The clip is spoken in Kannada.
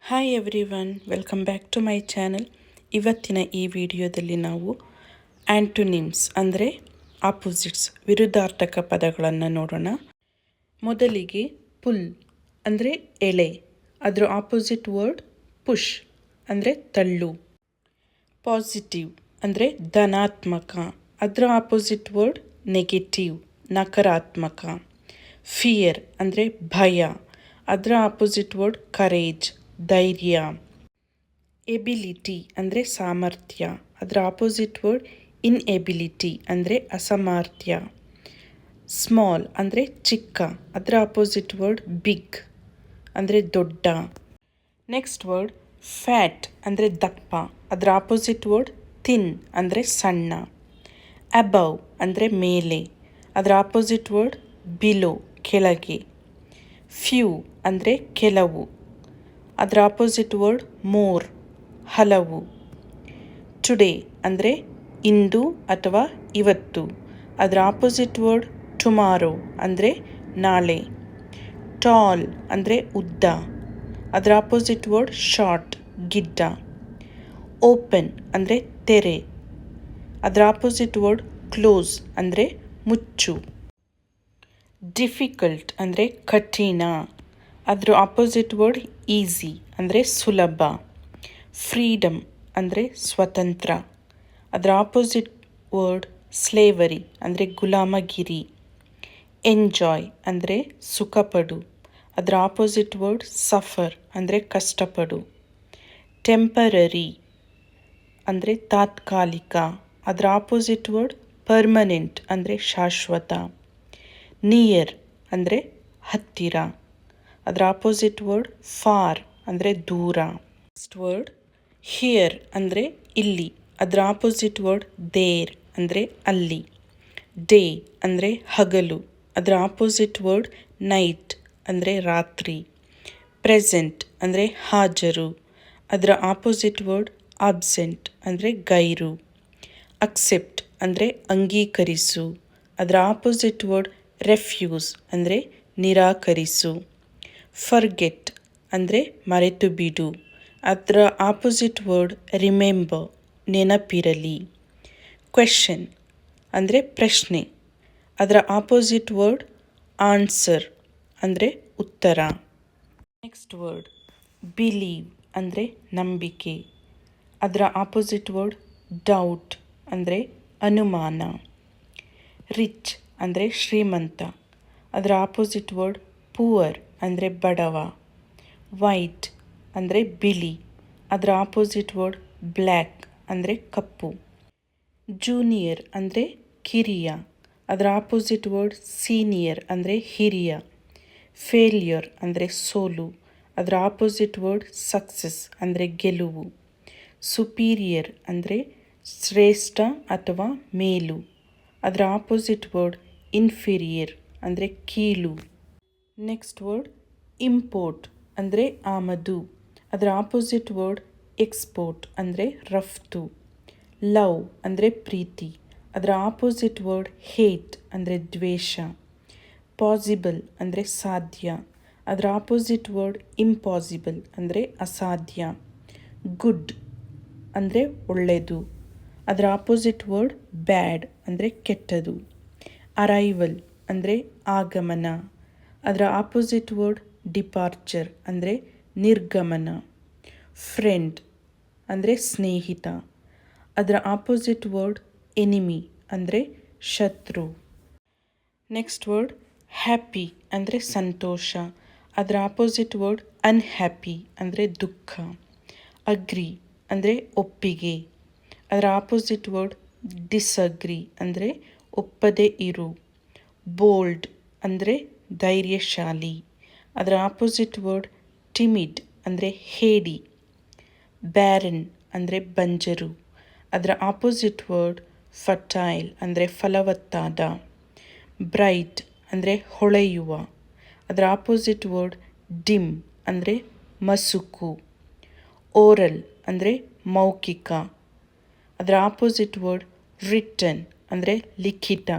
Hi everyone, welcome back to my channel. ಇವತ್ತಿನ ಈ ವಿಡಿಯೋದಲ್ಲಿ ನಾವು ಆ್ಯಂಟೋನಿಮ್ಸ್ ಅಂದರೆ ಆಪೋಸಿಟ್ಸ್, ವಿರುದ್ಧಾರ್ಥಕ ಪದಗಳನ್ನು ನೋಡೋಣ. ಮೊದಲಿಗೆ ಪುಲ್ ಅಂದರೆ ಎಳೆ, ಅದರ ಆಪೋಸಿಟ್ ವರ್ಡ್ ಪುಷ್ ಅಂದರೆ ತಳ್ಳು. ಪಾಸಿಟಿವ್ ಅಂದರೆ ಧನಾತ್ಮಕ, ಅದರ ಆಪೋಸಿಟ್ ವರ್ಡ್ ನೆಗೆಟಿವ್ ನಕಾರಾತ್ಮಕ. ಫಿಯರ್ ಅಂದರೆ ಭಯ, ಅದರ ಆಪೋಸಿಟ್ ವರ್ಡ್ ಕರೇಜ್ ಧೈರ್ಯ. ಎಬಿಲಿಟಿ ಅಂದರೆ ಸಾಮರ್ಥ್ಯ, ಅದರ ಆಪೋಸಿಟ್ ವರ್ಡ್ ಇನ್ಎಬಿಲಿಟಿ ಅಂದರೆ ಅಸಾಮರ್ಥ್ಯ. ಸ್ಮಾಲ್ ಅಂದರೆ ಚಿಕ್ಕ, ಅದರ ಆಪೋಸಿಟ್ ವರ್ಡ್ ಬಿಗ್ ಅಂದರೆ ದೊಡ್ಡ. ನೆಕ್ಸ್ಟ್ ವರ್ಡ್ ಫ್ಯಾಟ್ ಅಂದರೆ ದಪ್ಪ, ಅದರ ಆಪೋಸಿಟ್ ವರ್ಡ್ ಥಿನ್ ಅಂದರೆ ಸಣ್ಣ. ಅಬವ್ ಅಂದರೆ ಮೇಲೆ, ಅದರ ಆಪೋಸಿಟ್ ವರ್ಡ್ ಬಿಲೋ ಕೆಳಗೆ. ಫ್ಯೂ ಅಂದರೆ ಕೆಲವು, ಅದರ ಆಪೋಸಿಟ್ ವರ್ಡ್ ಮೋರ್ ಹಲವು. ಟುಡೇ ಅಂದರೆ ಇಂದು ಅಥವಾ ಇವತ್ತು, ಅದರ ಆಪೋಸಿಟ್ ವರ್ಡ್ ಟುಮಾರೋ ಅಂದರೆ ನಾಳೆ. ಟಾಲ್ ಅಂದರೆ ಉದ್ದ, ಅದರ ಆಪೋಸಿಟ್ ವರ್ಡ್ ಶಾರ್ಟ್ ಗಿಡ್ಡ. ಓಪನ್ ಅಂದರೆ ತೆರೆ, ಅದರ ಆಪೋಸಿಟ್ ವರ್ಡ್ ಕ್ಲೋಸ್ ಅಂದರೆ ಮುಚ್ಚು. ಡಿಫಿಕಲ್ಟ್ ಅಂದರೆ ಕಠಿಣ, ಅದರ ಆಪೋಸಿಟ್ ವರ್ಡ್ ಈಸಿ ಅಂದರೆ ಸುಲಭ. ಫ್ರೀಡಮ್ ಅಂದರೆ ಸ್ವತಂತ್ರ, ಅದರ ಆಪೋಸಿಟ್ ವರ್ಡ್ ಸ್ಲೇವರಿ ಅಂದರೆ ಗುಲಾಮಗಿರಿ. ಎಂಜಾಯ್ ಅಂದರೆ ಸುಖಪಡು, ಅದರ ಆಪೋಸಿಟ್ ವರ್ಡ್ ಸಫರ್ ಅಂದರೆ ಕಷ್ಟಪಡು. ಟೆಂಪರರಿ ಅಂದರೆ ತಾತ್ಕಾಲಿಕ, ಅದರ ಆಪೋಸಿಟ್ ವರ್ಡ್ ಪರ್ಮನೆಂಟ್ ಅಂದರೆ ಶಾಶ್ವತ. ನಿಯರ್ ಅಂದರೆ ಹತ್ತಿರ, ಅದರ ಆಪೋಸಿಟ್ ವರ್ಡ್ ಫಾರ್ ಅಂದರೆ ದೂರ. ನೆಕ್ಸ್ಟ್ ವರ್ಡ್ ಹಿಯರ್ ಅಂದರೆ ಇಲ್ಲಿ, ಅದರ ಆಪೋಸಿಟ್ ವರ್ಡ್ ದೇರ್ ಅಂದರೆ ಅಲ್ಲಿ. ಡೇ ಅಂದರೆ ಹಗಲು, ಅದರ ಆಪೋಸಿಟ್ ವರ್ಡ್ ನೈಟ್ ಅಂದರೆ ರಾತ್ರಿ. ಪ್ರೆಸೆಂಟ್ ಅಂದರೆ ಹಾಜರು, ಅದರ ಆಪೋಸಿಟ್ ವರ್ಡ್ ಆಬ್ಸೆಂಟ್ ಅಂದರೆ ಗೈರು. ಅಕ್ಸೆಪ್ಟ್ ಅಂದರೆ ಅಂಗೀಕರಿಸು, ಅದರ ಆಪೋಸಿಟ್ ವರ್ಡ್ ರೆಫ್ಯೂಸ್ ಅಂದರೆ ನಿರಾಕರಿಸು. ಫರ್ಗೆಟ್ ಅಂದರೆ ಮರೆತು ಬಿಡು, ಅದರ ಆಪೋಸಿಟ್ ವರ್ಡ್ ರಿಮೆಂಬರ್ ನೆನಪಿರಲಿ. ಕ್ವೆಶ್ಚನ್ ಅಂದರೆ ಪ್ರಶ್ನೆ, ಅದರ ಆಪೋಸಿಟ್ ವರ್ಡ್ ಆನ್ಸರ್ ಅಂದರೆ ಉತ್ತರ. ನೆಕ್ಸ್ಟ್ ವರ್ಡ್ ಬಿಲೀವ್ ಅಂದರೆ ನಂಬಿಕೆ, ಅದರ ಆಪೋಸಿಟ್ ವರ್ಡ್ ಡೌಟ್ ಅಂದರೆ ಅನುಮಾನ. ರಿಚ್ ಅಂದರೆ ಶ್ರೀಮಂತ, ಅದರ ಆಪೋಸಿಟ್ ವರ್ಡ್ ಪುವರ್ ಅಂದರೆ ಬಡವ. ವೈಟ್ ಅಂದರೆ ಬಿಳಿ, ಅದರ ಆಪೋಸಿಟ್ ವರ್ಡ್ ಬ್ಲ್ಯಾಕ್ ಅಂದರೆ ಕಪ್ಪು. ಜೂನಿಯರ್ ಅಂದರೆ ಕಿರಿಯ, ಅದರ ಆಪೋಸಿಟ್ ವರ್ಡ್ ಸೀನಿಯರ್ ಅಂದರೆ ಹಿರಿಯ. ಫೇಲ್ಯೂರ್ ಅಂದರೆ ಸೋಲು, ಅದರ ಆಪೋಸಿಟ್ ವರ್ಡ್ ಸಕ್ಸಸ್ ಅಂದರೆ ಗೆಲುವು. ಸುಪೀರಿಯರ್ ಅಂದರೆ ಶ್ರೇಷ್ಠ ಅಥವಾ ಮೇಲು, ಅದರ ಆಪೋಸಿಟ್ ವರ್ಡ್ ಇನ್ಫೀರಿಯರ್ ಅಂದರೆ ಕೀಳು. ನೆಕ್ಸ್ಟ್ ವರ್ಡ್ ಇಂಪೋರ್ಟ್ ಅಂದರೆ ಆಮದು, ಅದರ ಆಪೋಸಿಟ್ ವರ್ಡ್ ಎಕ್ಸ್ಪೋರ್ಟ್ ಅಂದರೆ ರಫ್ತು. ಲವ್ ಅಂದರೆ ಪ್ರೀತಿ, ಅದರ ಆಪೋಸಿಟ್ ವರ್ಡ್ ಹೇಟ್ ಅಂದರೆ ದ್ವೇಷ. ಪಾಸಿಬಲ್ ಅಂದರೆ ಸಾಧ್ಯ, ಅದರ ಆಪೋಸಿಟ್ ವರ್ಡ್ ಇಂಪಾಸಿಬಲ್ ಅಂದರೆ ಅಸಾಧ್ಯ. ಗುಡ್ ಅಂದರೆ ಒಳ್ಳೆಯದು, ಅದರ ಆಪೋಸಿಟ್ ವರ್ಡ್ ಬ್ಯಾಡ್ ಅಂದರೆ ಕೆಟ್ಟದು. ಅರೈವಲ್ ಅಂದರೆ ಆಗಮನ, ಅದರ ಆಪೋಸಿಟ್ ವರ್ಡ್ ಡಿಪಾರ್ಚರ್ ಅಂದರೆ ನಿರ್ಗಮನ. ಫ್ರೆಂಡ್ ಅಂದರೆ ಸ್ನೇಹಿತ, ಅದರ ಆಪೋಸಿಟ್ ವರ್ಡ್ ಎನಿಮಿ ಅಂದರೆ ಶತ್ರು. ನೆಕ್ಸ್ಟ್ ವರ್ಡ್ ಹ್ಯಾಪಿ ಅಂದರೆ ಸಂತೋಷ, ಅದರ ಆಪೋಸಿಟ್ ವರ್ಡ್ ಅನ್ಹ್ಯಾಪಿ ಅಂದರೆ ದುಃಖ. ಅಗ್ರಿ ಅಂದರೆ ಒಪ್ಪಿಗೆ, ಅದರ ಆಪೋಸಿಟ್ ವರ್ಡ್ ಡಿಸ್ಅಗ್ರಿ ಅಂದರೆ ಒಪ್ಪದೇ ಇರು. ಬೋಲ್ಡ್ ಅಂದರೆ ಧೈರ್ಯಶಾಲಿ, ಅದರ ಆಪೋಸಿಟ್ ವರ್ಡ್ ಟಿಮಿಡ್ ಅಂದರೆ ಹೇಡಿ. ಬ್ಯಾರನ್ ಅಂದರೆ ಬಂಜರು, ಅದರ ಆಪೋಸಿಟ್ ವರ್ಡ್ ಫರ್ಟೈಲ್ ಅಂದರೆ ಫಲವತ್ತಾದ. ಬ್ರೈಟ್ ಅಂದರೆ ಹೊಳೆಯುವ, ಅದರ ಆಪೋಸಿಟ್ ವರ್ಡ್ ಡಿಮ್ ಅಂದರೆ ಮಸುಕು. ಓರಲ್ ಅಂದರೆ ಮೌಖಿಕ, ಅದರ ಆಪೋಸಿಟ್ ವರ್ಡ್ ರಿಟನ್ ಅಂದರೆ ಲಿಖಿತ.